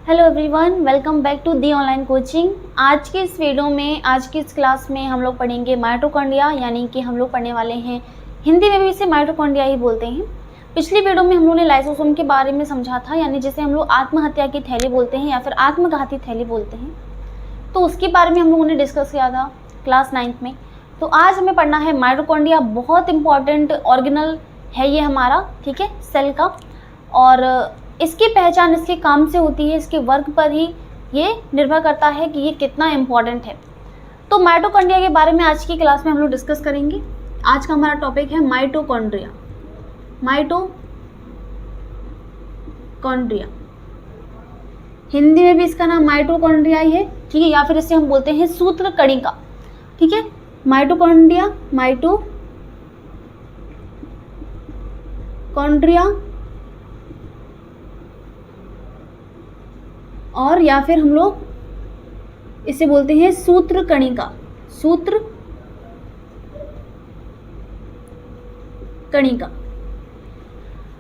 Hello everyone, welcome back to the online coaching. आज की इस वीडियो में, आज की इस क्लास में हम लोग पढ़ेंगे माइटोकॉन्ड्रिया, यानी कि हम लोग पढ़ने वाले हैं, हिंदी में भी इसे माइटोकॉन्ड्रिया ही बोलते हैं। पिछली वीडियो में हम लोगों ने लाइसोसोम के बारे में समझा था, यानी जिसे हम लोग आत्महत्या की थैली बोलते हैं या फिर आत्मघाती थैली बोलते हैं। तो उसके बारे में हम लोगों ने डिस्कस किया था क्लास 9th में। तो आज हमें पढ़ना है माइटोकॉन्ड्रिया। बहुत इंपॉर्टेंट ऑर्गेनल है ये हमारा, ठीक है, सेल का। और इसकी पहचान इसके काम से होती है, इसके वर्क पर ही ये निर्भर करता है कि ये कितना इम्पॉर्टेंट है। तो माइटोकॉन्ड्रिया के बारे में आज की क्लास में हम लोग डिस्कस करेंगे। आज का हमारा टॉपिक है माइटोकॉन्ड्रिया। माइटोकॉन्ड्रिया हिंदी में भी इसका नाम माइटोकॉन्ड्रिया ही है, ठीक है, या फिर इसे हम बोलते हैं सूत्र कणिका, ठीक है। माइटोकॉन्ड्रिया, माइटोकॉन्ड्रिया और या फिर हम लोग इसे बोलते हैं सूत्र कणिका, सूत्र कणिका।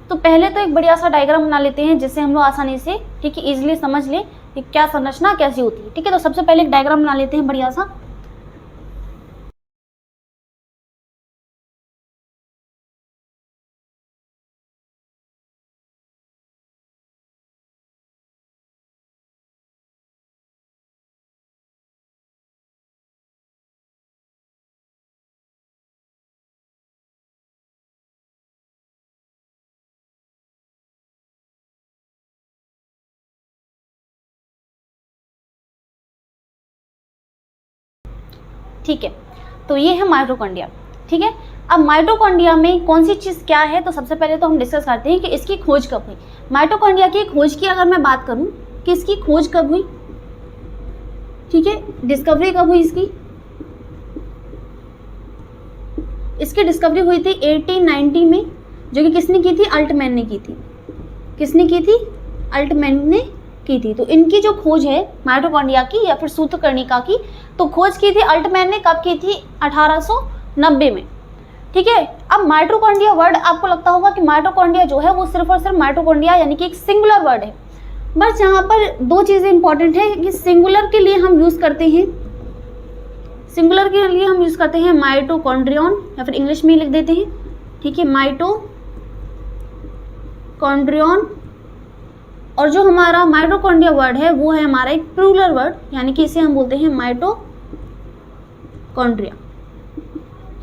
तो पहले तो एक बढ़िया सा डायग्राम बना लेते हैं जिससे हम लोग आसानी से, ठीक है, इजीली समझ लें कि क्या संरचना कैसी होती है, ठीक है। तो सबसे पहले एक डायग्राम बना लेते हैं बढ़िया सा। ठीक है, तो ये है माइटोकॉन्ड्रिया, ठीक है। अब माइटोकॉन्ड्रिया में कौन सी चीज़ क्या है, तो सबसे पहले तो हम डिस्कस करते हैं कि इसकी खोज कब हुई। माइटोकॉन्ड्रिया की खोज की अगर मैं बात करूं कि इसकी खोज कब हुई, ठीक है, डिस्कवरी कब हुई इसकी डिस्कवरी हुई थी 1890 में, जो कि किसने की थी, अल्टमैन ने की थी। किसने की थी, अल्टमैन ने की थी। तो इनकी जो खोज है माइटोकॉन्ड्रिया की या फिर सूत्रकर्णिका की, तो खोज की थी अल्टमैन ने। कब की थी, 1890 में, ठीक है। अब माइटोकॉन्ड्रिया वर्ड आपको लगता होगा कि माइटोकॉन्ड्रिया जो है वो सिर्फ और सिर्फ माइटोकॉन्ड्रिया यानी कि एक सिंगुलर वर्ड है। बस यहाँ पर दो चीज़ें इंपॉर्टेंट है कि सिंगुलर के लिए हम यूज़ करते हैं, सिंगुलर के लिए हम यूज़ करते हैं माइटोकॉन्ड्रियन, या फिर इंग्लिश में ही लिख देते हैं, ठीक है, माइटोकॉन्ड्रियन। और जो हमारा माइटोकॉन्ड्रिया वर्ड है वो है हमारा एक प्लूरल वर्ड, यानी कि इसे हम बोलते हैं माइटोकॉन्ड्रिया।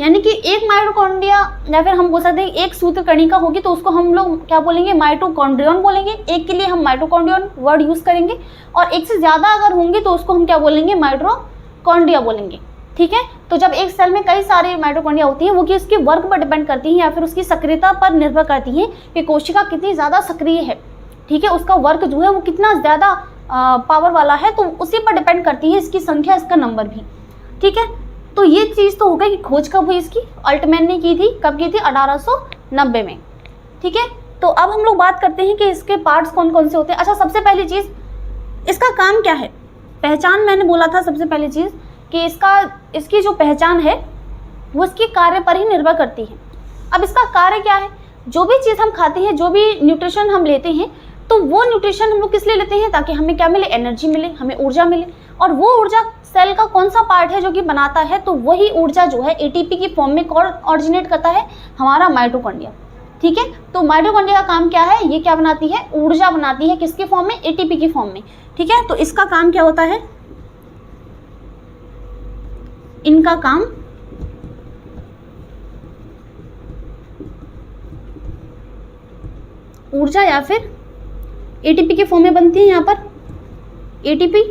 यानी कि एक माइटोकॉन्ड्रिया या फिर हम बोल सकते हैं एक सूत्रकर्णिका होगी तो उसको हम लोग क्या बोलेंगे, माइटोकॉन्ड्रियन बोलेंगे। एक के लिए हम माइटोकॉन्ड्रियन वर्ड यूज़ करेंगे, और एक से ज़्यादा अगर होंगे तो उसको हम क्या बोलेंगे, माइटोकॉन्ड्रिया बोलेंगे, ठीक है। तो जब एक सेल में कई सारे माइटोकॉन्ड्रिया होती है, वो कि उसके वर्क पर डिपेंड करती हैं या फिर उसकी सक्रियता पर निर्भर करती हैं कि कोशिका कितनी ज़्यादा सक्रिय है, ठीक है, उसका वर्क जो है वो कितना ज़्यादा पावर वाला है, तो उसी पर डिपेंड करती है इसकी संख्या, इसका नंबर भी, ठीक है। तो ये चीज़ तो हो गई कि खोज कब हुई इसकी, अल्टमैन ने की थी। कब की थी, 1890 में, ठीक है। तो अब हम लोग बात करते हैं कि इसके पार्ट्स कौन कौन से होते हैं। अच्छा, सबसे पहली चीज़ इसका काम क्या है, पहचान मैंने बोला था सबसे पहली चीज़ कि इसकी जो पहचान है वो इसके कार्य पर ही निर्भर करती है। अब इसका कार्य क्या है, जो भी चीज़ हम खाते हैं, जो भी न्यूट्रिशन हम लेते हैं, तो वो न्यूट्रिशन हम लोग किस लिए लेते हैं, ताकि हमें क्या मिले, एनर्जी मिले, हमें ऊर्जा मिले। और वो ऊर्जा सेल का कौन सा पार्ट है जो कि बनाता है, तो वही ऊर्जा जो है एटीपी की फॉर्म में कौन ऑरिजिनेट करता है, हमारा माइटोकॉन्ड्रिया, ठीक है। तो माइटोकॉन्ड्रिया का काम क्या है, ये क्या बनाती है, ऊर्जा बनाती है, किसकी फॉर्म में, एटीपी की फॉर्म में, ठीक है। तो इसका काम क्या होता है, इनका काम ऊर्जा या फिर एटीपी के फॉर्म में बनती है। यहाँ पर एटीपी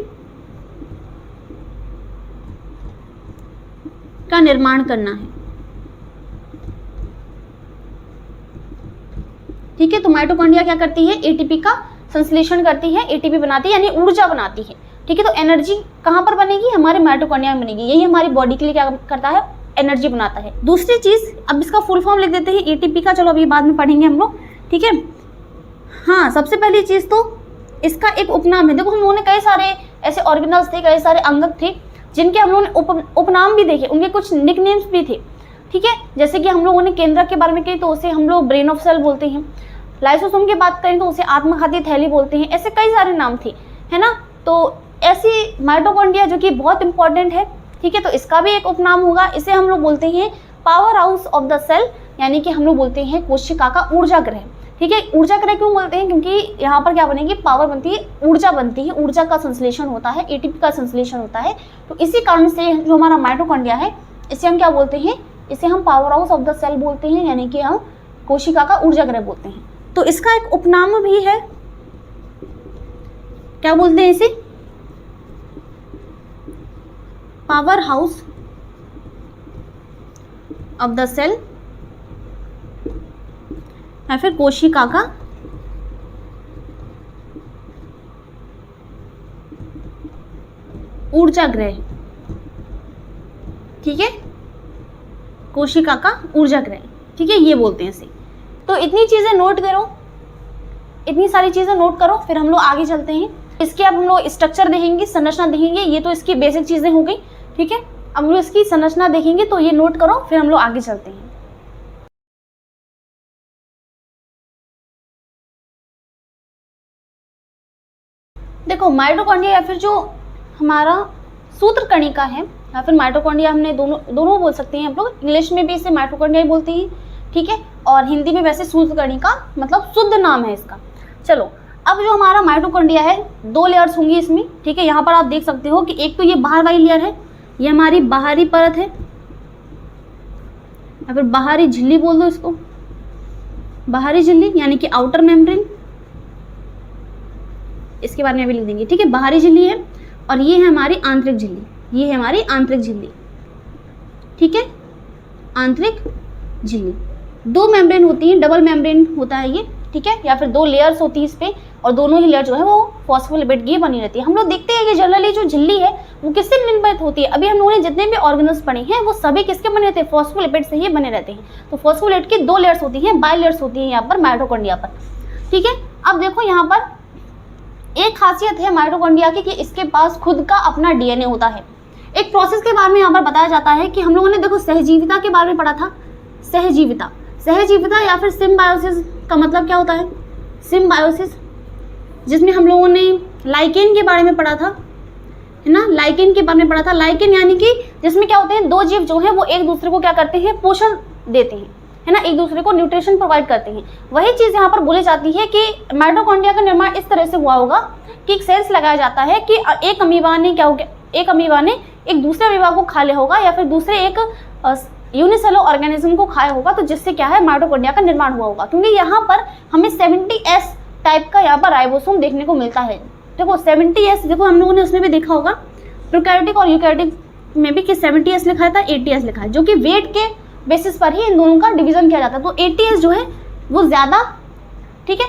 का निर्माण करना है, ठीक है। तो माइटोकॉन्ड्रिया क्या करती है, एटीपी का संश्लेषण करती है, एटीपी बनाती है, यानी ऊर्जा बनाती है, ठीक है। तो एनर्जी कहाँ पर बनेगी, हमारे माइटोकॉन्ड्रिया में बनेगी। यही हमारी बॉडी के लिए क्या करता है, एनर्जी बनाता है। दूसरी चीज़, अब इसका फुल फॉर्म लिख देते हैं एटीपी का, चलो अभी बाद में पढ़ेंगे हम लोग, ठीक है। हाँ, सबसे पहली चीज़ तो इसका एक उपनाम है। देखो, हम लोगों ने कई सारे ऐसे ऑर्गेनल्स थे, कई सारे अंगक थे जिनके हम लोगों ने उपनाम भी देखे, उनके कुछ निकनेम्स भी थे, ठीक है। जैसे कि हम लोगों ने केंद्रक के बारे में कही तो उसे हम लोग ब्रेन ऑफ सेल बोलते हैं। लाइसोसोम की बात करें तो उसे आत्मघाती थैली बोलते हैं। ऐसे कई सारे नाम थे, है ना। तो ऐसी माइटोकॉन्ड्रिया जो कि बहुत इंपॉर्टेंट है, ठीक है, तो इसका भी एक उपनाम होगा। इसे हम लोग बोलते हैं power house of the cell, यानी कि हम लोग बोलते हैं कोशिका का ऊर्जा गृह, ठीक है। ऊर्जा गृह क्यों बोलते हैं? क्योंकि यहाँ पर क्या बनेगी, पावर बनती है, ऊर्जा बनती है, ऊर्जा का संश्लेषण होता है, एटीपी का संश्लेषण होता है। तो इसी कारण से जो हमारा माइटोकॉन्ड्रिया है, इसे हम क्या बोलते हैं, इसे हम power house of the cell बोलते हैं, यानी कि हम कोशिका का ऊर्जा गृह बोलते हैं। तो इसका एक उपनाम भी है, क्या बोलते हैं इसे, power house of the cell, या फिर कोशिका का ऊर्जा गृह, ठीक है, कोशिका का ऊर्जा गृह, ठीक है, ये बोलते हैं इसे। तो इतनी चीजें नोट करो, इतनी सारी चीजें नोट करो, फिर हम लोग आगे चलते हैं। इसके अब हम लोग स्ट्रक्चर देखेंगे, संरचना देखेंगे, ये तो इसकी बेसिक चीजें हो गई, ठीक है। अब हम लोग इसकी संरचना देखेंगे, तो ये नोट करो, फिर हम लोग आगे चलते हैं। देखो माइटोकॉन्ड्रिया या फिर जो हमारा सूत्रकणिका है, या फिर माइटोकॉन्ड्रिया हमने दोनों बोल सकते हैं हम लोग, इंग्लिश में भी इसे माइटोकॉन्ड्रिया बोलते हैं, ठीक है, और हिंदी में वैसे सूत्रकणिका मतलब शुद्ध नाम है इसका। चलो अब जो हमारा माइटोकॉन्ड्रिया है, 2 लेयर्स होंगी इसमें, ठीक है। यहाँ पर आप देख सकते हो कि एक तो ये बाहर वाली लेयर है, ये हमारी बाहरी परत है, या फिर बाहरी झिल्ली बोल दो इसको, बाहरी झिल्ली यानी कि आउटर मेम्ब्रेन, इसके बारे में भी लिख देंगे, ठीक है। बाहरी झिल्ली है, और ये है हमारी आंतरिक झिल्ली, ये है हमारी आंतरिक झिल्ली, ठीक है, आंतरिक झिल्ली। 2 मेम्ब्रेन होती हैं, डबल मेम्ब्रेन होता है ये, ठीक है, या फिर 2 लेयर्स होती है इस पे, और दोनों ही लेयर जो है वो फॉस्फोलिपिड की बनी रहती है। हम लोग देखते हैं कि जनरली जो झिल्ली है वो किससे निर्मित होती है, अभी हम लोगों ने जितने भी ऑर्गेनल्स पढ़े हैं वो सभी किसके बने रहते हैं, फॉस्फोलिपिड से ही बने रहते हैं। तो फॉस्फोलिपिड की 2 लेयर्स होती हैं, बाई लेयर्स होती हैं यहाँ पर माइटोकॉन्ड्रिया पर, ठीक है। अब देखो यहाँ पर एक खासियत है माइटोकॉन्ड्रिया की कि इसके पास खुद का अपना डीएनए होता है। एक प्रोसेस के बारे में यहाँ पर बताया जाता है कि हम लोगों ने देखो सहजीविता के बारे में पढ़ा था, सहजीविता, सहजीविता या फिर सिम्बायोसिस का मतलब क्या होता है, सिम्बायोसिस, जिसमें हम लोगों ने लाइकेन के बारे में पढ़ा था, है ना, लाइकेन के बारे में पढ़ा था। लाइकेन यानी कि जिसमें क्या होते हैं, 2 जीव जो है वो एक दूसरे को क्या करते हैं, पोषण देते हैं, है ना, एक दूसरे को न्यूट्रिशन प्रोवाइड करते हैं। वही चीज़ यहाँ पर बोली जाती है कि माइटोकॉन्ड्रिया का निर्माण इस तरह से हुआ होगा कि एक सेल्स लगाया जाता है कि एक अमीबा ने क्या हो गया, एक अमीबा ने एक दूसरे अमीबा को खा लिया होगा, या फिर दूसरे एक यूनिसेलुलर ऑर्गेनिज्म को खाया होगा, तो जिससे क्या है माइटोकॉन्ड्रिया का निर्माण हुआ होगा। क्योंकि यहाँ पर हमें 70S टाइप का यहाँ पर राइबोसोम देखने को मिलता है। देखो 70S, देखो हम लोगों ने उसमें भी देखा होगा प्रोकैरियोटिक और यूकैरियोटिक में भी कि 70S लिखा था, 80S लिखा है, जो कि वेट के बेसिस पर ही इन दोनों का डिवीजन किया जाता है। तो 80S जो है वो ज़्यादा, ठीक है,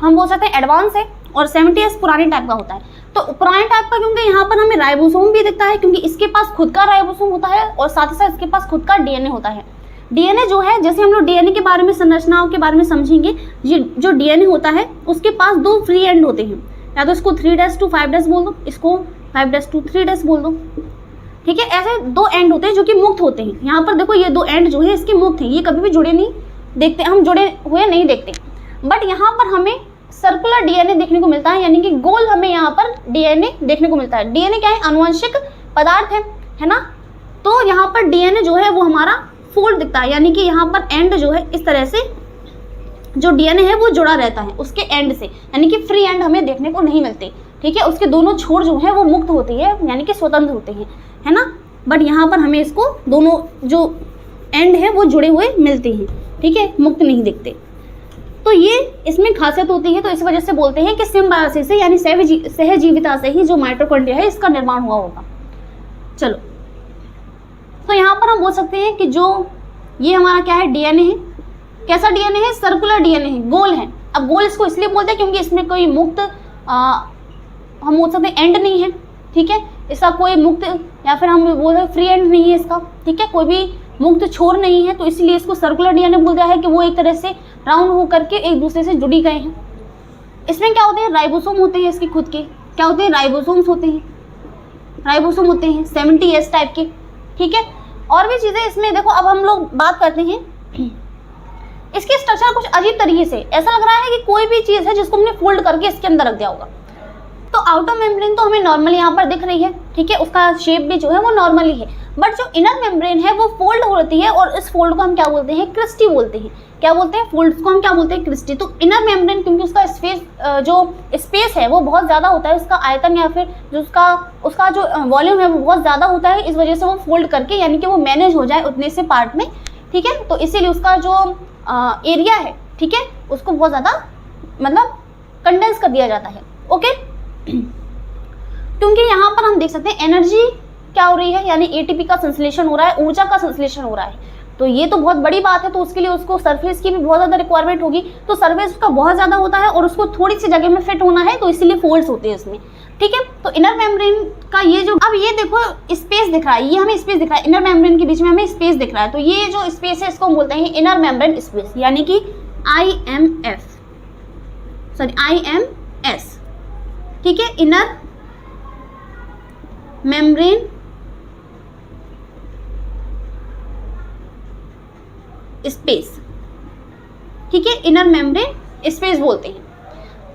हम बोल सकते हैं एडवांस है, और 70S पुराने टाइप का होता है। तो पुराने टाइप का क्योंकि यहाँ पर हमें राइबोसोम भी दिखता है, क्योंकि इसके पास खुद का राइबोसोम होता है, और साथ ही साथ इसके पास खुद का डीएनए होता है। डीएनए जो है, जैसे हम लोग डीएनए के बारे में, संरचनाओं के बारे में समझेंगे, ये जो डीएनए होता है उसके पास 2 फ्री एंड होते हैं, या तो इसको 3' to 5' बोल दो, इसको 5' to 3' बोल दो, ठीक है। ऐसे 2 एंड होते हैं जो कि मुक्त होते हैं। यहाँ पर देखो ये 2 एंड जो है इसके मुक्त हैं, ये कभी भी जुड़े नहीं देखते, हम जुड़े हुए नहीं देखते। बट यहाँ पर हमें सर्कुलर डीएनए देखने को मिलता है, यानी कि गोल हमें यहाँ पर डीएनए देखने को मिलता है। डीएनए क्या है, आनुवंशिक पदार्थ है ना। तो यहाँ पर डीएनए जो है वो हमारा फोल्ड दिखता है, यानी कि यहाँ पर एंड जो है इस तरह से जो डीएनए है वो जुड़ा रहता है उसके एंड से, यानी कि फ्री एंड हमें देखने को नहीं मिलते, ठीक है। उसके दोनों छोर जो है वो मुक्त होती है, यानी कि स्वतंत्र होते हैं, है ना। बट यहाँ पर हमें इसको दोनों जो एंड है वो जुड़े हुए मिलते हैं, ठीक है, मुक्त नहीं दिखते। तो ये इसमें खासियत होती है। तो इस वजह से बोलते हैं कि सिम्बायोसिस से, यानी सहजीविता से ही जो माइटोकॉन्ड्रिया है इसका निर्माण हुआ होगा। चलो, तो यहाँ पर हम बोल सकते हैं कि जो ये हमारा क्या है, डीएनए है। कैसा डीएनए है, सर्कुलर डीएनए है, गोल है। अब गोल इसको इसलिए बोलते हैं क्योंकि इसमें कोई मुक्त हम बोल सकते हैं एंड नहीं है, ठीक है, इसका कोई मुक्त या फिर हम बोल रहे फ्री एंड नहीं है इसका, ठीक है, कोई भी मुक्त छोर नहीं है। तो इसलिए इसको सर्कुलर डीएनए बोल दिया है कि वो एक तरह से राउंड होकर के एक दूसरे से जुड़ी गए हैं। इसमें क्या होते हैं, राइबोसोम होते हैं इसके खुद के, क्या होते हैं, राइबोसोम्स होते हैं, राइबोसोम होते हैं 70S टाइप के, ठीक है। और भी चीज़ें इसमें देखो, अब हम लोग बात करते हैं इसकी स्ट्रक्चर कुछ अजीब तरीके से, ऐसा लग रहा है कि कोई भी चीज़ है जिसको हमने फोल्ड करके इसके अंदर रख दिया होगा। आउटर मेम्ब्रेन तो हमें नॉर्मली यहाँ पर दिख रही है, ठीक है, उसका शेप भी जो है वो नॉर्मली है, बट जो इनर मेम्ब्रेन है वो फोल्ड होती है और इस फोल्ड को हम क्या बोलते हैं, क्रिस्टी बोलते हैं। क्या बोलते हैं, फोल्ड्स को हम क्या बोलते हैं, क्रिस्टी। तो इनर मेम्ब्रेन क्योंकि उसका जो स्पेस है वो बहुत ज़्यादा होता है, उसका आयतन या फिर जो उसका जो वॉल्यूम है वो बहुत ज़्यादा होता है, इस वजह से वो फोल्ड करके यानी कि वो मैनेज हो जाए उतने से पार्ट में, ठीक है, तो इसीलिए उसका जो एरिया है, ठीक है, उसको बहुत ज़्यादा मतलब कंडेंस कर दिया जाता है। ओके, क्योंकि यहाँ पर हम देख सकते हैं एनर्जी क्या हो रही है, यानी एटीपी का संश्लेषण हो रहा है, ऊर्जा का संश्लेषण हो रहा है, तो ये तो बहुत बड़ी बात है। तो उसके लिए उसको सरफेस की भी बहुत ज़्यादा रिक्वायरमेंट होगी, तो सरफेस उसका बहुत ज़्यादा होता है और उसको थोड़ी सी जगह में फिट होना है, तो इसीलिए फोल्ड्स होते हैं इसमें, ठीक है। तो इनर मेम्ब्रेन का ये जो, अब ये देखो स्पेस दिख रहा है, ये हमें स्पेस दिख रहा है, इनर मेम्ब्रेन के बीच में हमें स्पेस दिख रहा है, तो ये जो स्पेस है इसको हम बोलते हैं इनर मेम्ब्रेन स्पेस, यानी कि IMS, ठीक है, इनर मेम्ब्रेन स्पेस, ठीक है, इनर मेम्ब्रेन स्पेस बोलते हैं।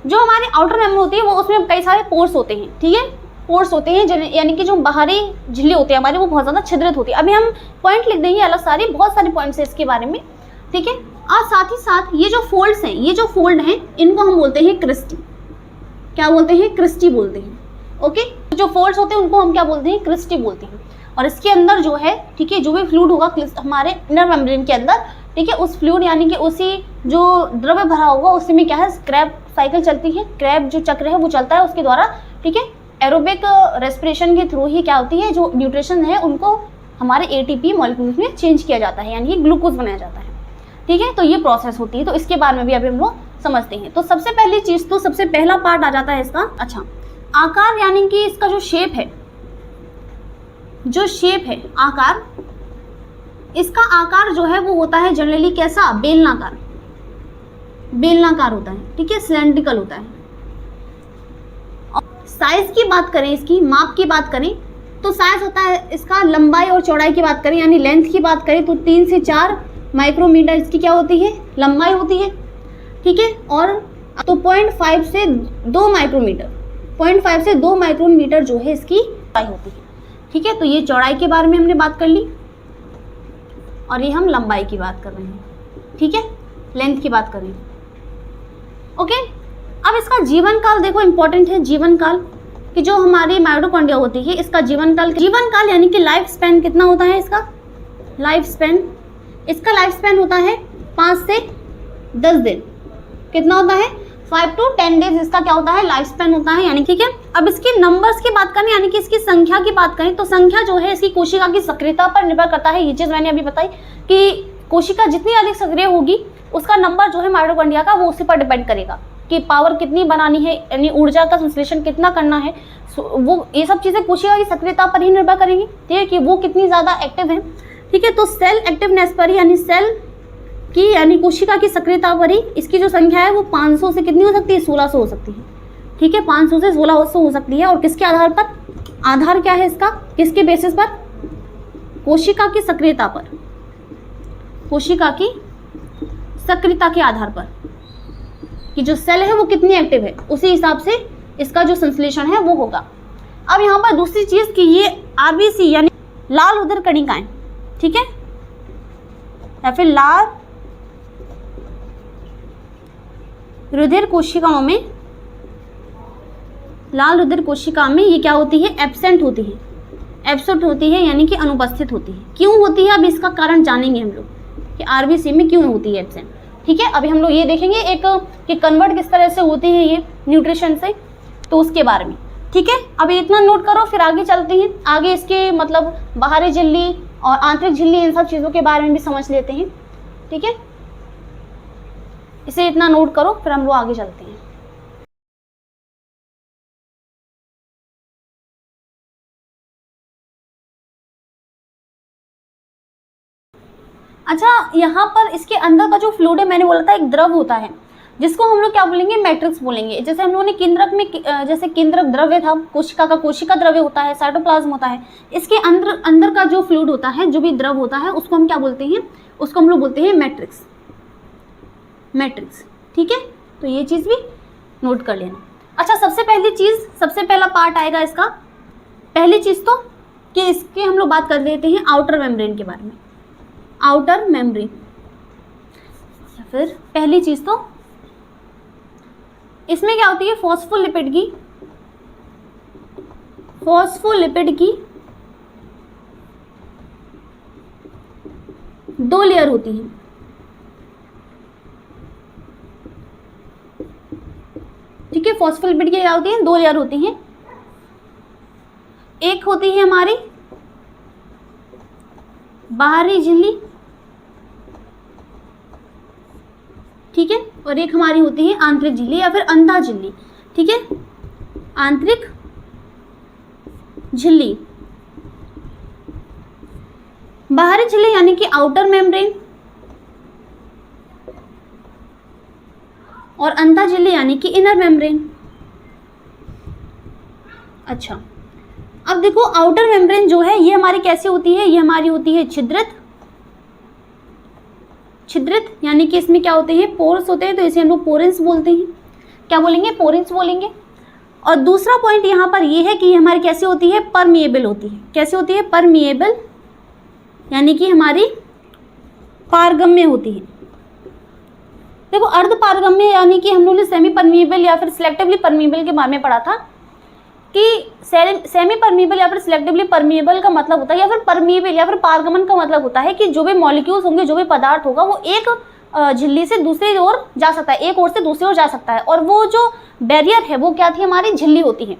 जो हमारी आउटर मेम्ब्रेन होती है वो उसमें कई सारे पोर्स होते हैं, ठीक है, पोर्स होते हैं, यानी कि जो बाहरी झिल्ली होती है हमारी वो बहुत ज़्यादा छिद्रित होती है। अभी हम पॉइंट लिख देंगे अलग सारे, बहुत सारे पॉइंट्स हैं इसके बारे में, ठीक है। और साथ ही साथ ये जो फोल्ड्स हैं, ये जो फोल्ड हैं इनको हम बोलते हैं क्रिस्टी। क्या बोलते हैं, क्रिस्टी बोलते हैं। ओके, जो फोल्ड्स होते हैं उनको हम क्या बोलते हैं, क्रिस्टी बोलते हैं। और इसके अंदर जो है, ठीक है, जो भी फ्लूइड होगा हमारे इनर मेम्ब्रेन के अंदर, ठीक है, उस फ्लूइड यानी कि उसी जो द्रव्य भरा होगा उसी में क्या है, क्रैब साइकिल चलती है, क्रैब जो चक्र है वो चलता है उसके द्वारा, ठीक है। एरोबिक रेस्पिरेशन के थ्रू ही क्या होती है, जो न्यूट्रिशन है उनको हमारे एटीपी मॉलिक्यूल्स में चेंज किया जाता है, यानी कि ग्लूकोज बनाया जाता है, ठीक है। तो ये प्रोसेस होती है, तो इसके बारे में भी अभी हम लोग समझते हैं। तो सबसे पहली चीज़, तो सबसे पहला पार्ट आ जाता है इसका, अच्छा, आकार, यानी कि इसका जो शेप है, आकार, इसका आकार जो है वो होता है जनरली कैसा, बेलनाकार होता है, ठीक है, सिलेंड्रिकल होता है। और साइज की बात करें, इसकी माप की बात करें, तो साइज होता है इसका, लंबाई और चौड़ाई की बात करें यानी लेंथ की बात करें तो 3 से 4 माइक्रोमीटर इसकी क्या होती है, लंबाई होती है, ठीक है। और तो 0.5 से 2 माइक्रोमीटर, 0.5 से 2 माइक्रोमीटर जो है इसकी चौड़ाई होती है, ठीक है। तो ये चौड़ाई के बारे में हमने बात कर ली, और ये हम लंबाई की बात कर रहे हैं, ठीक है, लेंथ की बात कर रहे हैं। ओके, अब इसका जीवन काल देखो, इंपॉर्टेंट है जीवन काल, कि जो हमारी माइटोकॉन्ड्रिया होती है इसका जीवन काल यानी कि लाइफ स्पैन कितना होता है इसका, लाइफ स्पैन होता है 5 से 10 दिन। कितना होता है, 5 to 10 डेज इसका क्या होता है, लाइफ स्पैन होता है, यानी ठीक है। अब इसके नंबर्स की बात करें, यानी कि इसकी संख्या की बात करें, तो संख्या जो है इसकी कोशिका की सक्रियता पर निर्भर करता है। ये चीज़ मैंने अभी बताई कि कोशिका जितनी अधिक सक्रिय होगी उसका नंबर जो है माइटोकॉन्ड्रिया का वो उसी पर डिपेंड करेगा कि पावर कितनी बनानी है, यानी ऊर्जा का संश्लेषण कितना करना है, वो ये सब चीज़ें कोशिका की सक्रियता पर ही निर्भर करेंगी, ठीक है, कि वो कितनी ज़्यादा एक्टिव है, ठीक है। तो सेल एक्टिवनेस पर, यानी सेल की यानी कोशिका की सक्रियता पर ही इसकी जो संख्या है वो 500 से कितनी हो सकती है, 1600 हो सकती है, ठीक है, 500 से 1600 हो सकती है। और किसके आधार पर, आधार क्या है इसका, किसके बेसिस पर, कोशिका की सक्रियता पर, कोशिका की सक्रियता के आधार पर कि जो सेल है वो कितनी एक्टिव है, उसी हिसाब से इसका जो संश्लेषण है वो होगा। अब यहाँ पर दूसरी चीज़ कि ये आरबीसी यानी लाल रुधिर कणिकाएं, ठीक है, या फिर लाल रुधिर कोशिकाओं में, लाल रुधिर कोशिका में ये क्या होती है, एब्सेंट होती है, यानी कि अनुपस्थित होती है। क्यों होती है, अब इसका कारण जानेंगे हम लोग कि आरबीसी में क्यों होती है एब्सेंट, ठीक है। अभी हम लोग ये देखेंगे एक कि कन्वर्ट किस तरह से होती है ये न्यूट्रिशन से, तो उसके बारे में, ठीक है। अभी इतना नोट करो, फिर आगे चलते हैं, आगे इसके मतलब बाहरी झिल्ली और आंतरिक झिल्ली इन सब चीज़ों के बारे में भी समझ लेते हैं, ठीक है। इसे इतना नोट करो, फिर हम लोग आगे चलते हैं। अच्छा, यहाँ पर इसके अंदर का जो फ्लूइड है, मैंने बोला था एक द्रव होता है जिसको हम लोग क्या बोलेंगे, मैट्रिक्स बोलेंगे। जैसे हम लोगों ने केंद्रक में जैसे केंद्रक द्रव्य था, कोशिका का कोशिका द्रव्य होता है, साइटोप्लाज्म होता है, इसके अंदर का जो फ्लूइड होता है, जो भी द्रव होता है, उसको हम क्या बोलते हैं, उसको हम लोग बोलते हैं मैट्रिक्स, ठीक है। तो ये चीज़ भी नोट कर लेना। अच्छा, सबसे पहला पार्ट आएगा इसका, पहली चीज़ तो कि इसके हम लोग बात कर लेते हैं आउटर मेम्ब्रेन के बारे में। आउटर मेम्ब्रेन, या फिर पहली चीज़ तो इसमें क्या होती है, फॉस्फोलिपिड की 2 लेयर होती हैं। ठीक है, फॉस्फोलिपिड की क्या होती है, 2 लेयर होती हैं। एक होती है हमारी बाहरी झिल्ली, ठीक है, और एक हमारी होती है आंतरिक झिल्ली या फिर अंधा झिल्ली। ठीक है, आंतरिक झिल्ली, बाहरी झिल्ली यानी कि आउटर मेम्ब्रेन, और अंधा झिल्ली यानी कि इनर मेम्ब्रेन। अच्छा, अब देखो आउटर मेम्ब्रेन जो है ये हमारी कैसी होती है, ये हमारी होती है छिद्रित, यानी कि इसमें क्या होते हैं, पोर्स होते हैं, तो इसे हम लोग पोरेंस बोलते हैं। क्या बोलेंगे, पोरेंस बोलेंगे। और दूसरा पॉइंट यहाँ पर ये है कि ये हमारी कैसी होती है, परमिएबल होती है। कैसे होती है, परमिएबल, यानी कि हमारी पारगम्य होती है। देखो अर्ध पारगम्य यानी कि हम लोगों ने सेमी परमिएबल या फिर सिलेक्टिवली परमिएबल के बारे में पढ़ा था कि सेमी परमिएबल या फिर सिलेक्टिवली परमिएबल का मतलब होता है, या फिर परमिएबल या फिर पारगमन का मतलब होता है कि जो भी मॉलिक्यूल्स होंगे, जो भी पदार्थ होगा, वो एक झिल्ली से दूसरी ओर जा सकता है, एक ओर से दूसरी ओर जा सकता है, और वो जो बैरियर है वो क्या थी, हमारी झिल्ली होती है।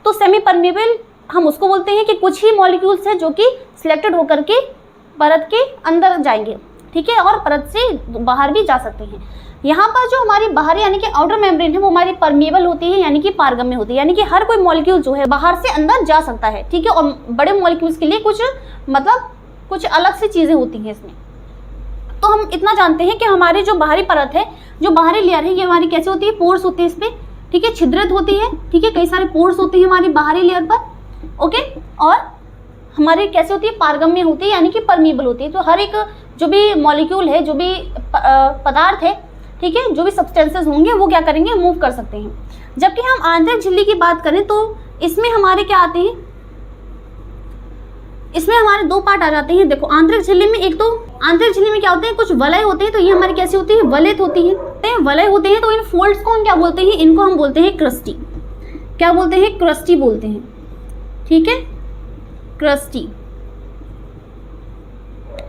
तो सेमी परमिएबल हम उसको बोलते हैं कि कुछ ही मॉलिक्यूल्स है जो कि सिलेक्टेड होकर के परत के अंदर जाएंगे, ठीक है, और परत से बाहर भी जा सकते हैं। यहाँ पर जो हमारी बाहरी यानी कि आउटर मेम्ब्रेन है वो हमारी परमिएबल होती है, यानी कि पारगम्य होती है, यानी कि हर कोई मॉलिक्यूल जो है बाहर से अंदर जा सकता है। ठीक है, और बड़े मॉलिक्यूल्स के लिए कुछ अलग सी चीज़ें होती हैं इसमें। तो हम इतना जानते हैं कि हमारी जो बाहरी परत है, जो बाहरी लेयर है, ये हमारी कैसे होती है, पोर्स होते हैं इस पर। ठीक है, छिद्रित होती है। ठीक है, कई सारे पोर्स होते हैं हमारी बाहरी लेयर पर। ओके, और हमारी कैसे होती है, पारगम्य होती है, यानी कि परमिएबल होती है। तो हर एक जो भी मॉलिक्यूल है, जो भी पदार्थ है, ठीक है, जो भी सब्सटेंसेस होंगे वो क्या करेंगे, मूव कर सकते हैं। जबकि हम आंतरिक झिल्ली की बात करें तो इसमें हमारे क्या आते हैं, इसमें हमारे 2 पार्ट आ जाते हैं। देखो आंतरिक झिल्ली में, एक तो आंतरिक झिल्ली में क्या होते हैं, कुछ वलय होते हैं, तो ये हमारी कैसी होती है, वलयित होती है। वलय होते हैं तो इन फोल्ड्स को हम क्या बोलते हैं, इनको हम बोलते हैं क्रस्टी। क्या बोलते हैं, क्रस्टी बोलते हैं। ठीक है, क्रस्टी।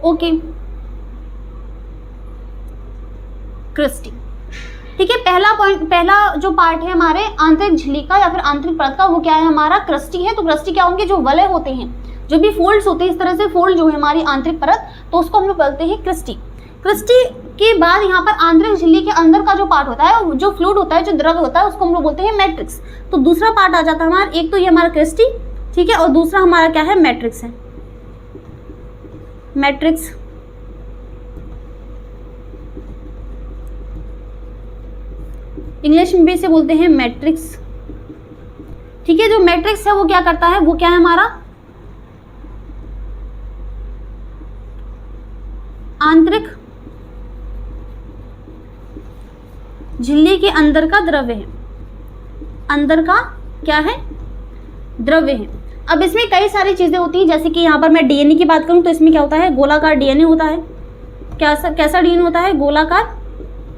Okay, crusty. ठीक है, पहला जो पार्ट है हमारे आंतरिक झिल्ली का या फिर आंतरिक परत का, वो क्या है, हमारा क्रस्टी है। तो क्रस्टी क्या होंगे, जो वलय होते हैं, जो भी फोल्ड्स होते हैं, इस तरह से फोल्ड जो है हमारी आंतरिक परत, तो उसको हम लोग बोलते हैं क्रस्टी। क्रस्टी के बाद यहाँ पर आंतरिक झिल्ली के अंदर का जो पार्ट होता है, जो फ्लूइड होता है, जो द्रव होता है, उसको हम लोग बोलते हैं मैट्रिक्स। तो दूसरा पार्ट आ जाता है हमारा, एक तो ये हमारा क्रस्टी, ठीक है, और दूसरा हमारा क्या है, मैट्रिक्स है। मैट्रिक्स, इंग्लिश में भी इसे बोलते हैं मैट्रिक्स। ठीक है, जो मैट्रिक्स है वो क्या करता है, वो क्या है हमारा, आंतरिक झिल्ली के अंदर का द्रव्य है, अंदर का क्या है, द्रव्य है। अब इसमें कई सारी चीजें होती हैं, जैसे कि यहाँ पर मैं डीएनए की बात करूँ तो इसमें क्या होता है, गोलाकार डीएनए होता है। कैसा डीएनए होता है, गोलाकार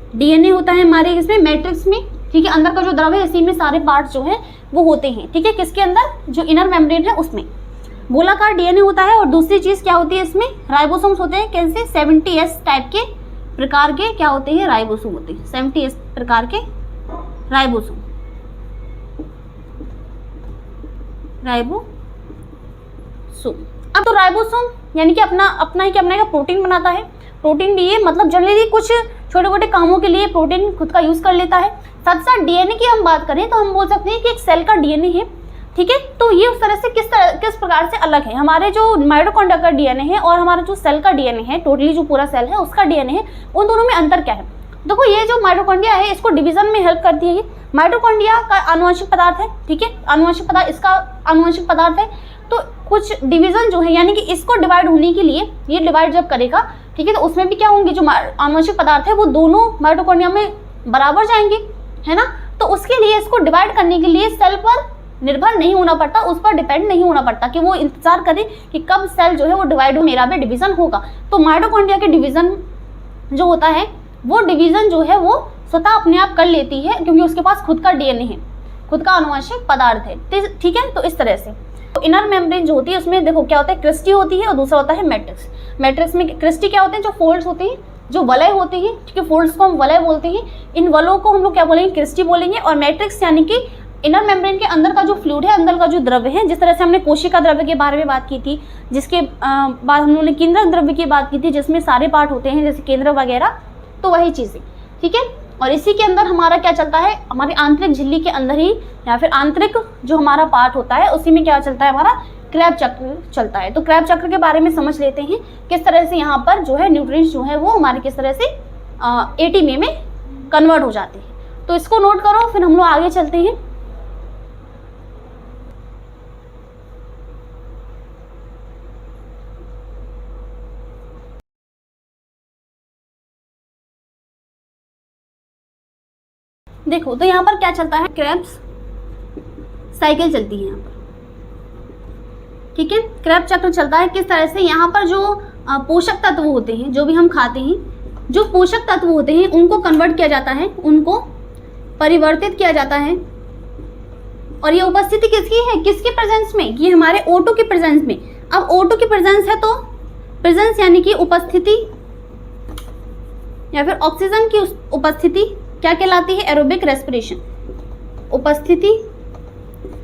डीएनए होता है हमारे इसमें मैट्रिक्स में। ठीक है, अंदर का जो द्रव्य है, इसी में सारे पार्ट्स जो है वो होते हैं। ठीक है, किसके अंदर, जो इनर मेम्ब्रेन है उसमें गोलाकार डीएनए होता है। और दूसरी चीज क्या होती है, इसमें राइबोसोम्स होते हैं। कैसे, 70S टाइप के प्रकार के क्या होते हैं, राइबोसोम होते हैं। 70S प्रकार के राइबोसोम, अब तो राइबोसोम यानी कि अपना ही प्रोटीन बनाता है। प्रोटीन भी ये मतलब जनरली कुछ छोटे मोटे कामों के लिए प्रोटीन खुद का यूज कर लेता है। साथ साथ डीएनए की हम बात करें तो हम बोल सकते हैं कि एक सेल का डीएनए है। ठीक है, तो ये उस तरह से किस प्रकार से अलग है। हमारे जो माइटोकॉन्ड्रिया का डीएनए है और हमारा जो सेल का डीएनए है, टोटली जो पूरा सेल है उसका डीएनए है, उन दोनों में अंतर क्या है। देखो ये जो माइटोकॉन्ड्रिया है इसको डिवीजन में हेल्प करती है। ये माइटोकॉन्ड्रिया का आनुवंशिक पदार्थ है। ठीक है, आनुवंशिक पदार्थ, इसका आनुवंशिक पदार्थ है। तो कुछ डिवीजन जो है यानी कि इसको डिवाइड होने के लिए, ये डिवाइड जब करेगा, ठीक है, तो उसमें भी क्या होंगे, जो आनुवंशिक पदार्थ है वो दोनों माइटोकॉन्ड्रिया में बराबर जाएंगे, है ना। तो उसके लिए इसको डिवाइड करने के लिए सेल पर निर्भर नहीं होना पड़ता, उस पर डिपेंड नहीं होना पड़ता कि वो इंतजार करे कि कब सेल जो है वो डिवाइड हो, मेरा भी डिवीजन होगा। तो माइटोकॉन्ड्रिया के डिवीजन जो होता है वो डिवीजन जो है वो स्वतः अपने आप कर लेती है, क्योंकि उसके पास खुद का डीएनए है, खुद का आनुवंशिक पदार्थ है, ठीक है। तो इस तरह से तो इनर मेम्ब्रेन जो होती है उसमें देखो क्या होता है, क्रिस्टी होती है और दूसरा होता है मैट्रिक्स। मैट्रिक्स में क्रिस्टी क्या होते हैं, जो फोल्ड्स होती हैं, जो वलय होती है, ठीक है, फोल्ड्स को हम वलय बोलते हैं, इन वलों को हम लोग क्या बोलेंगे, क्रिस्टी बोलेंगे। और मैट्रिक्स यानी कि इनर मेम्ब्रेन के अंदर का जो फ्लूइड है, अंदर का जो द्रव्य है, जिस तरह से हमने कोशिका द्रव्य के बारे में बात की थी, जिसके बाद हम लोगों ने केंद्रक द्रव्य की बात की थी, जिसमें सारे पार्ट होते हैं जैसे केंद्र वगैरह, तो वही चीज़ें, ठीक है। और इसी के अंदर हमारा क्या चलता है, हमारी आंतरिक झिल्ली के अंदर ही या फिर आंतरिक जो हमारा पार्ट होता है उसी में क्या चलता है, हमारा क्रैब चक्र चलता है। तो क्रैब चक्र के बारे में समझ लेते हैं, किस तरह से यहाँ पर जो है न्यूट्रिएंट्स जो है वो हमारे किस तरह से एटीपी में कन्वर्ट हो जाते हैं। तो इसको नोट करो, फिर हम लोग आगे चलते हैं। देखो तो यहाँ पर क्या चलता है, क्रेब्स साइकिल चलती है यहाँ पर, ठीक है। क्रेब चक्र चलता है किस तरह से, यहाँ पर जो पोषक तत्व होते हैं, जो भी हम खाते हैं, जो पोषक तत्व होते हैं उनको कन्वर्ट किया जाता है, उनको परिवर्तित किया जाता है। और ये उपस्थिति किसकी है, किसके प्रेजेंस में, ये हमारे O2 के प्रेजेंस में। अब O2 की प्रेजेंस है तो प्रेजेंस यानी कि उपस्थिति या फिर ऑक्सीजन की उपस्थिति क्या कहलाती है, एरोबिक रेस्पिरेशन। उपस्थिति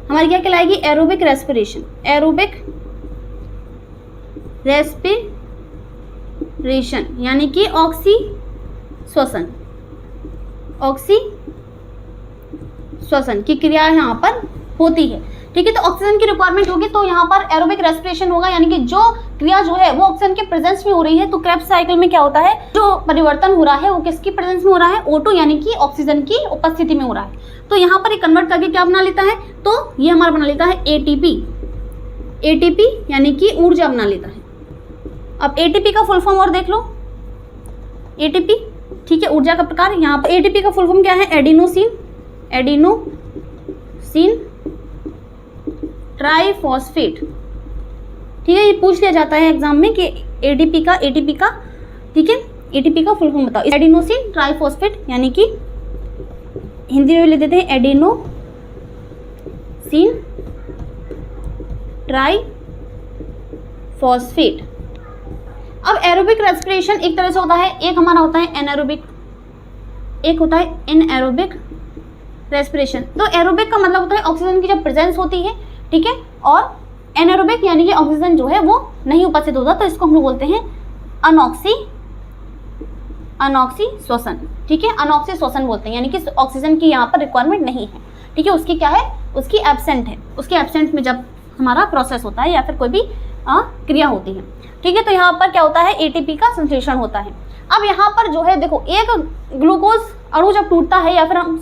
हमारी क्या कहलाएगी, एरोबिक रेस्पिरेशन, एरोबिक रेस्पिरेशन यानी कि ऑक्सीश्वसन, ऑक्सीश्वसन की क्रिया यहाँ पर होती है, ठीक है। तो ऑक्सीजन की रिक्वायरमेंट होगी तो यहाँ पर एरोबिक रेस्पिरेशन होगा, यानी कि जो क्रिया जो है वो ऑक्सीजन के प्रेजेंस में हो रही है। तो क्रेब्स साइकिल में क्या होता है, जो परिवर्तन हो रहा है वो किसकी प्रेजेंस में हो रहा है, O2 यानी कि ऑक्सीजन की उपस्थिति में हो रहा है। तो यहाँ पर ये कन्वर्ट करके क्या बना लेता है, तो ये हमारा बना लेता है एटीपी, एटीपी यानी कि ऊर्जा बना लेता है। अब एटीपी का फुल फॉर्म और देख लो, एटीपी, ठीक है, ऊर्जा का प्रकार। यहाँ पर एटीपी का फुल फॉर्म क्या है, एडिनोसिन, एडिनोसिन ट्राइफॉस्फेट, ठीक है। ये पूछ लिया जाता है एग्जाम में कि एटीपी का, ठीक है, एटीपी का फुल फॉर्म बताओ। एडिनोसिन ट्राइफॉस्फेट यानी कि हिंदी में लिख देते हैं एडिनोसिन ट्राइफॉस्फेट। अब एरोबिक रेस्पिरेशन एक तरह से होता है, एक हमारा होता है एनारोबिक, एक होता है इनएरोबिक रेस्पिरेशन। तो एरोबिक का मतलब होता है ऑक्सीजन की जब प्रेजेंस होती है, ठीक है, और एनारोबिक यानी कि ऑक्सीजन जो है वो नहीं उपस्थित होता, तो इसको हम लोग बोलते हैं अनऑक्सी श्वसन, ठीक है, अनऑक्सी श्वसन बोलते हैं, यानी कि ऑक्सीजन की यहाँ पर रिक्वायरमेंट नहीं है, ठीक है, उसकी क्या है, उसकी एब्सेंट है, उसके एब्सेंट में जब हमारा प्रोसेस होता है या फिर कोई भी क्रिया होती है, ठीक है। तो यहाँ पर क्या होता है, एटीपी का संश्लेषण होता है। अब यहाँ पर जो है देखो, एक ग्लूकोज अणु जब टूटता है या फिर हम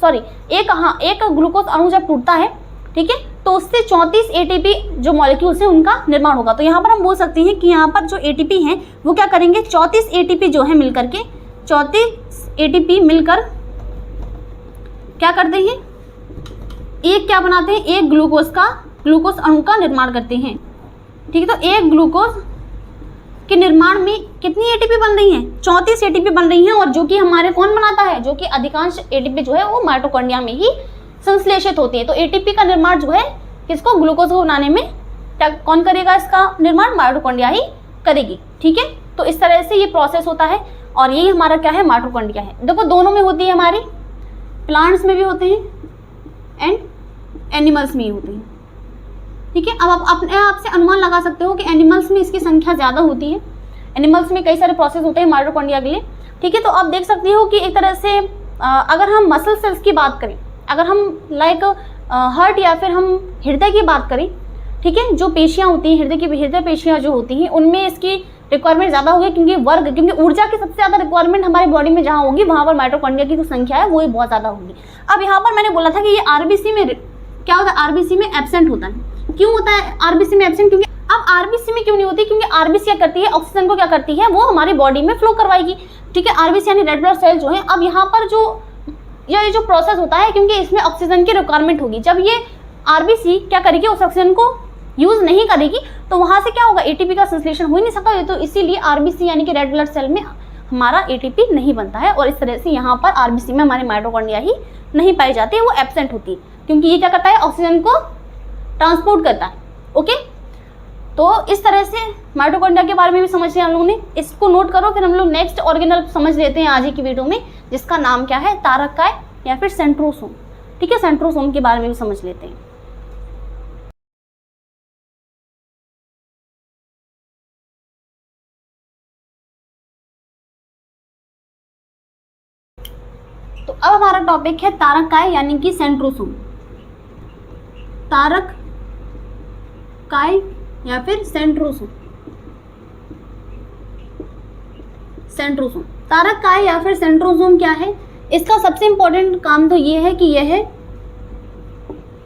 एक ग्लूकोज अणु जब टूटता है, ठीक है, तो उससे 34 एटीपी जो मॉलिक्यूल्स हैं उनका निर्माण होगा। तो यहाँ पर हम बोल सकते हैं कि यहाँ पर जो एटीपी हैं वो क्या करेंगे, 34 एटीपी जो है मिलकर के 34 एटीपी मिलकर क्या करते हैं, एक क्या बनाते हैं, एक ग्लूकोज अणु का निर्माण करते हैं, ठीक है। तो एक ग्लूकोज के निर्माण में कितनी एटीपी बन रही हैं, 34 एटीपी बन रही हैं, और जो कि हमारे कौन बनाता है, जो कि अधिकांश एटीपी जो है वो माइटोकॉन्ड्रिया में ही संश्लेषित होती है। तो एटीपी का निर्माण जो है किसको, ग्लूकोज को बनाने में कौन करेगा, इसका निर्माण माइटोकॉन्ड्रिया ही करेगी, ठीक है। तो इस तरह से ये प्रोसेस होता है और यही हमारा क्या है, माइटोकॉन्ड्रिया है। देखो दोनों में होती है, हमारी प्लांट्स में भी होते हैं एंड एनिमल्स में ही होते हैं, ठीक है। अब आप अपने आप से अनुमान लगा सकते हो कि एनिमल्स में इसकी संख्या ज़्यादा होती है, एनिमल्स में कई सारे प्रोसेस होते हैं माइटोकॉन्ड्रिया के लिए, ठीक है। तो आप देख सकते हो कि एक तरह से अगर हम मसल सेल्स की बात करें, अगर हम लाइक हार्ट या फिर हम हृदय की बात करें, ठीक है, जो पेशियाँ होती हैं, हृदय पेशियाँ जो होती हैं उनमें इसकी रिक्वायरमेंट ज़्यादा होगी, क्योंकि ऊर्जा की सबसे ज़्यादा रिक्वायरमेंट हमारी बॉडी में जहाँ होगी वहाँ पर माइटोकॉन्ड्रिया की जो संख्या है वो ही बहुत ज़्यादा होगी। अब यहाँ पर मैंने बोला था कि ये आरबीसी में क्या होता है, आरबीसी में एब्सेंट होता है। क्यों होता है आरबीसी में एब्सेंट, क्योंकि अब आरबीसी में क्यों नहीं होती, क्योंकि आरबीसी क्या करती है, ऑक्सीजन को क्या करती है, वो हमारी बॉडी में फ्लो करवाएगी, ठीक है। आरबीसी यानी रेड ब्लड सेल जो है। अब यहाँ पर जो ये जो प्रोसेस होता है, क्योंकि इसमें ऑक्सीजन की रिक्वायरमेंट होगी। जब ये आरबीसी क्या करेगी, उस ऑक्सीजन को यूज नहीं करेगी तो वहां से क्या होगा, एटीपी का संश्लेषण हो ही नहीं सकता। तो इसीलिए आरबीसी यानी कि रेड ब्लड सेल में हमारा एटीपी नहीं बनता है, और इस तरह से यहाँ पर आरबीसी में हमारे माइटोकॉन्ड्रिया ही नहीं पाई जाती है, वो एब्सेंट होती है, क्योंकि ये क्या करता है, ऑक्सीजन को ट्रांसपोर्ट करता है। ओके, तो इस तरह से माइटोकॉन्ड्रिया के बारे में भी समझ लिया हम लोगों ने। इसको नोट करो, फिर हम लोग नेक्स्ट ऑर्गेनल समझ लेते हैं आज की वीडियो में, जिसका नाम क्या है, तारककाय या फिर सेंट्रोसोम। ठीक है, सेंट्रोसोम के बारे में भी समझ लेते हैं। तो अब हमारा टॉपिक है तारककाय यानी कि सेंट्रोसोम। तारककाय या फिर सेंट्रोसोम। सेंट्रोसोम, तारककाय या फिर सेंट्रोसोम क्या है, इसका सबसे इंपॉर्टेंट काम तो ये है कि यह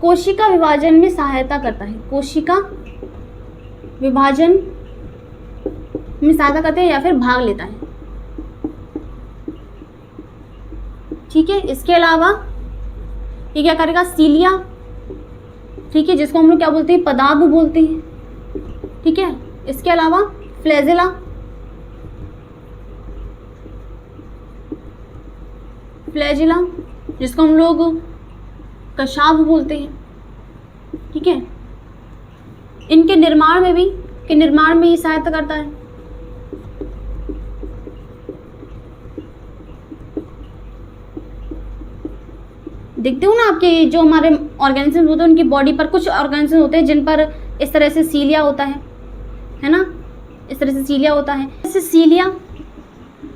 कोशिका विभाजन में सहायता करता है। कोशिका विभाजन में सहायता करते हैं या फिर भाग लेता है। ठीक है, इसके अलावा ये क्या करेगा, सीलिया, ठीक है, जिसको हम लोग क्या बोलते हैं, पदार्थ बोलते हैं। ठीक है, इसके अलावा फ्लैजेला, फ्लैजिला जिसको हम लोग कशाभ बोलते हैं। ठीक है, इनके निर्माण में भी ये सहायता करता है। देखते हो ना आपके जो हमारे ऑर्गेनिज्म होते हैं, उनकी बॉडी पर कुछ ऑर्गेनिज्म होते हैं जिन पर इस तरह से सीलिया होता है ना, इस तरह से सीलिया होता है, ऐसे सीलिया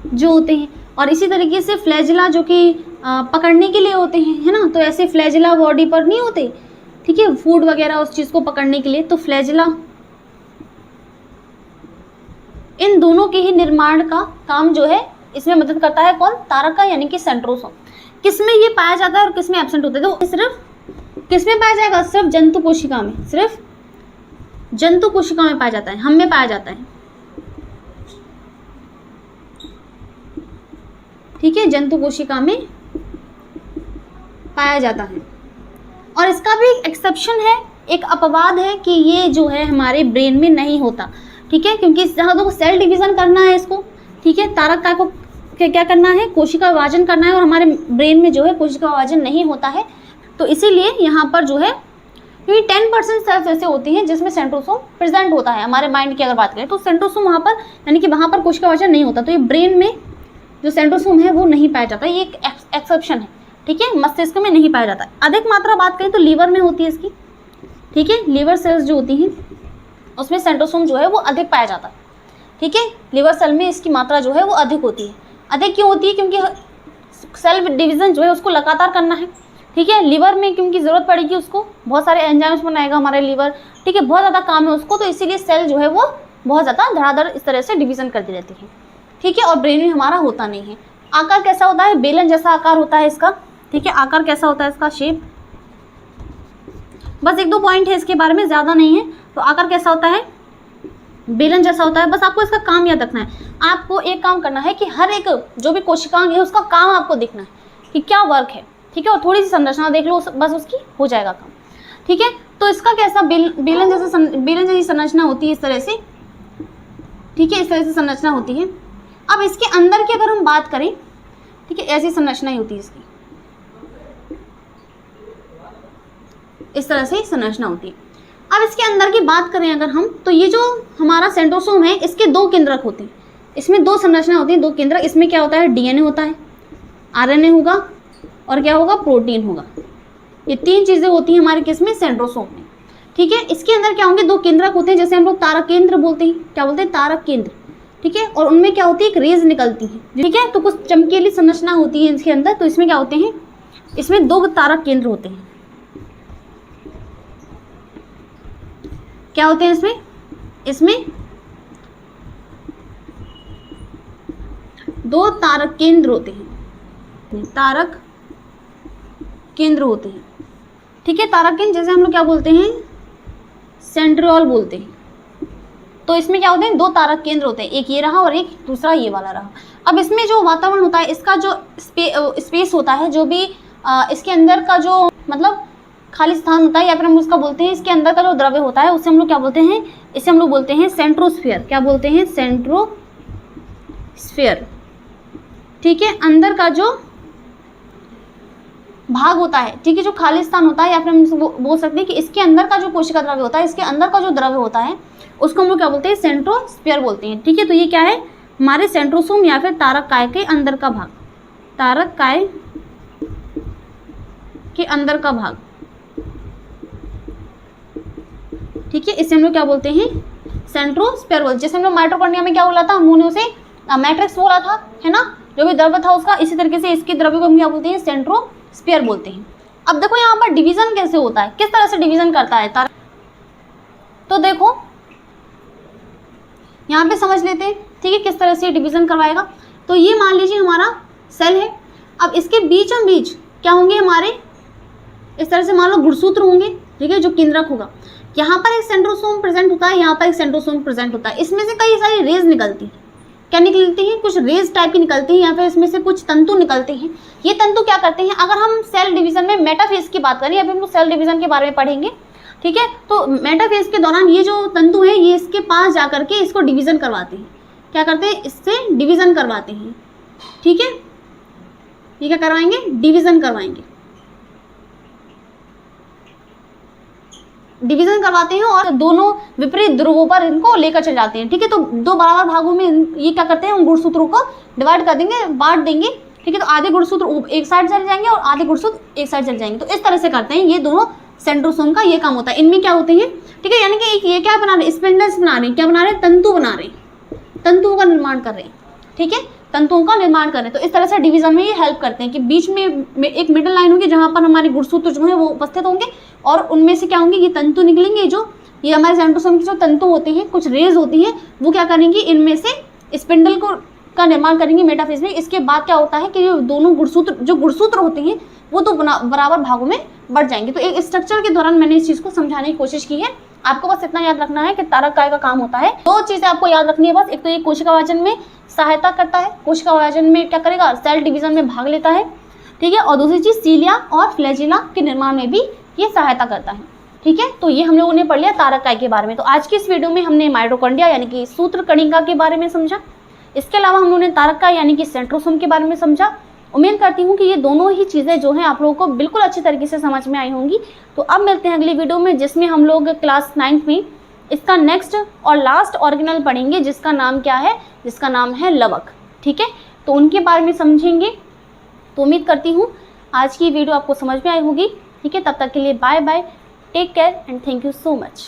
जो होते हैं। और इसी तरीके से फ्लैजिला जो कि पकड़ने के लिए होते हैं, है ना, तो ऐसे फ्लैजिला बॉडी पर नहीं होते। ठीक है, फूड वगैरह उस चीज़ को पकड़ने के लिए, तो फ्लैजिला, इन दोनों के ही निर्माण का काम जो है इसमें मदद करता है कौन, तारककाय यानी कि सेंट्रोसोम। किसमें ये पाया जाता है और किसमें एब्सेंट होता है, तो सिर्फ किसमें पाया जाएगा, सिर्फ जंतु कोशिका में, सिर्फ जंतु कोशिका में पाया जाता है, हम में पाया जाता है। ठीक है, जंतु कोशिका में पाया जाता है। और इसका भी एक एक्सेप्शन है, एक अपवाद है कि ये जो है हमारे ब्रेन में नहीं होता। ठीक है, क्योंकि जहाँ तो सेल डिवीजन करना है इसको, ठीक है, तारककाय को क्या करना है, कोशिका विभाजन करना है, और हमारे ब्रेन में जो है कोशिका विभाजन नहीं होता है। तो इसीलिए यहाँ पर जो है, क्योंकि 10% सेल्स ऐसे होती हैं जिसमें सेंट्रोसोम प्रेजेंट होता है। हमारे माइंड की अगर बात करें तो सेंट्रोसोम वहाँ पर, यानी कि वहाँ पर कोशिका विभाजन नहीं होता, तो ये ब्रेन में जो सेंट्रोसोम है वो नहीं पाया जाता, ये एक एक्सेप्शन है। ठीक है, मस्तिष्क में नहीं पाया जाता। अधिक मात्रा बात करें तो लीवर में होती है इसकी। ठीक है, लीवर सेल्स जो होती हैं उसमें सेंट्रोसोम जो है वो अधिक पाया जाता है। ठीक है, लीवर सेल में इसकी मात्रा जो है वो अधिक होती है। अधिक क्यों होती है, क्योंकि सेल डिवीज़न जो है उसको लगातार करना है। ठीक है, लीवर में क्योंकि ज़रूरत पड़ेगी उसको, बहुत सारे एंजाइम्स बनाएगा हमारा लीवर। ठीक है, बहुत ज़्यादा काम है उसको, तो इसीलिए सेल जो है वो बहुत ज़्यादा धड़ाधड़ इस तरह से डिवीज़न करती रहती है। ठीक है, और ब्रेन में हमारा होता नहीं है। आकार कैसा होता है, बेलन जैसा आकार होता है इसका। ठीक है, आकार कैसा होता है इसका, शेप। बस 1-2 पॉइंट है इसके बारे में, ज़्यादा नहीं है। तो आकार कैसा होता है, बेलन जैसा होता है। बस आपको इसका काम याद रखना है। आपको एक काम करना है कि हर एक जो भी कोशिकांग है उसका काम आपको देखना है कि क्या वर्क है। ठीक है, और थोड़ी सी संरचना देख लो, बस उसकी हो जाएगा काम। ठीक है, तो इसका कैसा बेलन जैसी संरचना होती है इस तरह से। ठीक है, इस तरह से संरचना होती है। अब इसके अंदर की अगर हम बात करें, ठीक है, ऐसी संरचना ही होती है इसकी, इस तरह से संरचना होती है। अब इसके अंदर की बात करें अगर हम, तो ये जो हमारा सेंट्रोसोम है इसके 2 केंद्रक होते हैं। इसमें 2 संरचना होती है, 2 केंद्रक। इसमें क्या होता है, डीएनए होता है, आरएनए होगा, और क्या होगा, प्रोटीन होगा। ये 3 चीज़ें होती हैं हमारे किसमें, सेंट्रोसोम में। ठीक है, इसके अंदर क्या होंगे, 2 केंद्रक होते हैं, जैसे हम लोग तारक केंद्र बोलते हैं। क्या बोलते हैं, तारक केंद्र। ठीक है, और उनमें क्या होती है, एक रेज निकलती है। ठीक है, तो कुछ चमकीली संरचना होती है इसके अंदर। तो इसमें क्या होते हैं, इसमें 2 तारक केंद्र होते हैं। क्या होते हैं इसमें 2 तारक केंद्र होते हैं, तारक केंद्र होते हैं। ठीक है, तारक केंद्र जैसे हम लोग क्या बोलते हैं, सेंट्रियोल बोलते हैं। तो इसमें क्या होते हैं, 2 तारक केंद्र होते हैं, एक ये रहा और एक दूसरा ये वाला रहा। अब इसमें जो वातावरण होता है, इसका जो स्पेस होता है, जो भी इसके अंदर का जो मतलब खाली स्थान होता है, या फिर हम उसका बोलते हैं इसके अंदर का जो द्रव्य होता है, उससे हम लोग क्या बोलते हैं, इसे हम लोग बोलते हैं सेंट्रोस्फीयर। क्या बोलते हैं? सेंट्रोस्फीयर। ठीक है, अंदर का जो भाग होता है, ठीक है, जो खाली स्थान होता है, या फिर हम बोल सकते हैं कि इसके अंदर का जो कोशिका द्रव्य होता है, इसके अंदर का जो द्रव्य होता है, उसको हम लोग क्या बोलते हैं? सेंट्रोस्फीयर बोलते हैं। ठीक है, तो ये क्या है? हमारे सेंट्रोसोम या फिर तारक काय के अंदर का भाग, तारक काय के अंदर का भाग। ठीक है, इसे हम लोग क्या बोलते हैं? सेंट्रोस्फीयर बोलते हैं। जैसे हम लोग माइटोकॉन्ड्रिया में क्या बोला था, हमने उसे मैट्रिक्स बोला था, है ना, जो भी द्रव्य था उसका। इसी तरीके से इसके द्रव्य को हम क्या बोलते हैं? सेंट्रोस्फीयर बोलते हैं। अब देखो यहाँ पर डिवीजन कैसे होता है, किस तरह से डिवीजन करता है तारक। तो देखो यहाँ पे समझ लेते हैं, ठीक है, किस तरह से डिवीजन करवाएगा। तो ये मान लीजिए हमारा सेल है। अब इसके बीचों बीच क्या होंगे हमारे, इस तरह से मान लो गुणसूत्र होंगे, ठीक है, जो केंद्रक होगा। यहाँ पर एक सेंट्रोसोम प्रेजेंट होता है, यहाँ पर एक सेंट्रोसोम प्रेजेंट होता है। इसमें से कई सारी रेज निकलती हैं। क्या निकलती हैं? कुछ रेज टाइप की निकलती हैं, या फिर इसमें से कुछ तंतु निकलते हैं। ये तंतु क्या करते हैं, अगर हम सेल डिवीजन में मेटाफेज की बात करें, अभी हम लोग सेल डिवीजन के बारे में पढ़ेंगे, ठीक है, तो मेटाफेज के दौरान ये जो तंतु है, ये इसके पास जाकर के इसको डिवीजन करवाते हैं। क्या करते हैं? इससे डिवीजन करवाते हैं। ठीक है, ये क्या करवाएंगे? डिवीजन करवाएंगे, डिवीजन करवाते हैं और दोनों विपरीत ध्रुवों पर इनको लेकर चले जाते हैं। ठीक है, तो दो बराबर भागों में ये क्या करते हैं, उन गुणसूत्रों को डिवाइड कर देंगे, बांट देंगे। ठीक है, तो आधे गुणसूत्र एक साइड चले जाएंगे और आधे गुणसूत्र एक साइड चले जाएंगे। तो इस तरह से करते हैं, ये दोनों सेंट्रोसोम का ये काम होता है। इनमें क्या होते हैं, ठीक है, यानी कि एक ये क्या बना रहे हैं, स्पिंडल्स बना रहे हैं। क्या बना रहे हैं? तंतु बना रहे हैं, तंतुओं का निर्माण कर रहे हैं। ठीक है, तंतुओं का निर्माण कर रहे हैं। तो इस तरह से डिवीजन में ये हेल्प करते हैं कि बीच में एक मिडल लाइन होगी, जहाँ पर हमारे गुणसूत्र जो है वो उपस्थित होंगे, और उनमें से क्या होंगे, ये तंतु निकलेंगे। जो ये हमारे सेंट्रोसोम के जो तंतु होते हैं, कुछ रेज होती हैं, वो क्या करेंगी, इनमें से स्पिंडल को का निर्माण करेंगे मेटाफेज में। इसके बाद क्या होता है कि ये दोनों गुणसूत्र होते हैं, वो तो बराबर भागों में बढ़ जाएंगे। तो एक स्ट्रक्चर के दौरान मैंने इस चीज़ को समझाने की कोशिश की है। आपको बस इतना याद रखना है कि तारक काय का काम होता है। दो चीज़ें आपको याद रखनी है बस। एक तो ये कोशिका विभाजन में सहायता करता है, कोशिका विभाजन में क्या करेगा, सेल डिवीजन में भाग लेता है। ठीक है, और दूसरी चीज़ सीलिया और फ्लैजिला के निर्माण में भी ये सहायता करता है। ठीक है, तो ये हम लोगों ने पढ़ लिया तारक काय के बारे में। तो आज की इस वीडियो में हमने माइटोकॉन्ड्रिया यानी कि सूत्र कणिका के बारे में समझा। इसके अलावा हम लोगों ने तारक काय यानी कि सेंट्रोसोम के बारे में समझा। उम्मीद करती हूँ कि ये दोनों ही चीज़ें जो हैं आप लोगों को बिल्कुल अच्छी तरीके से समझ में आई होंगी। तो अब मिलते हैं अगली वीडियो में, जिसमें हम लोग क्लास 9th में इसका नेक्स्ट और लास्ट ऑर्गेनल पढ़ेंगे, जिसका नाम क्या है, जिसका नाम है लवक। ठीक है, तो उनके बारे में समझेंगे। तो उम्मीद करती हूँ आज की वीडियो आपको समझ में आई होगी। ठीक है, तब तक के लिए bye bye, take care and thank you so much.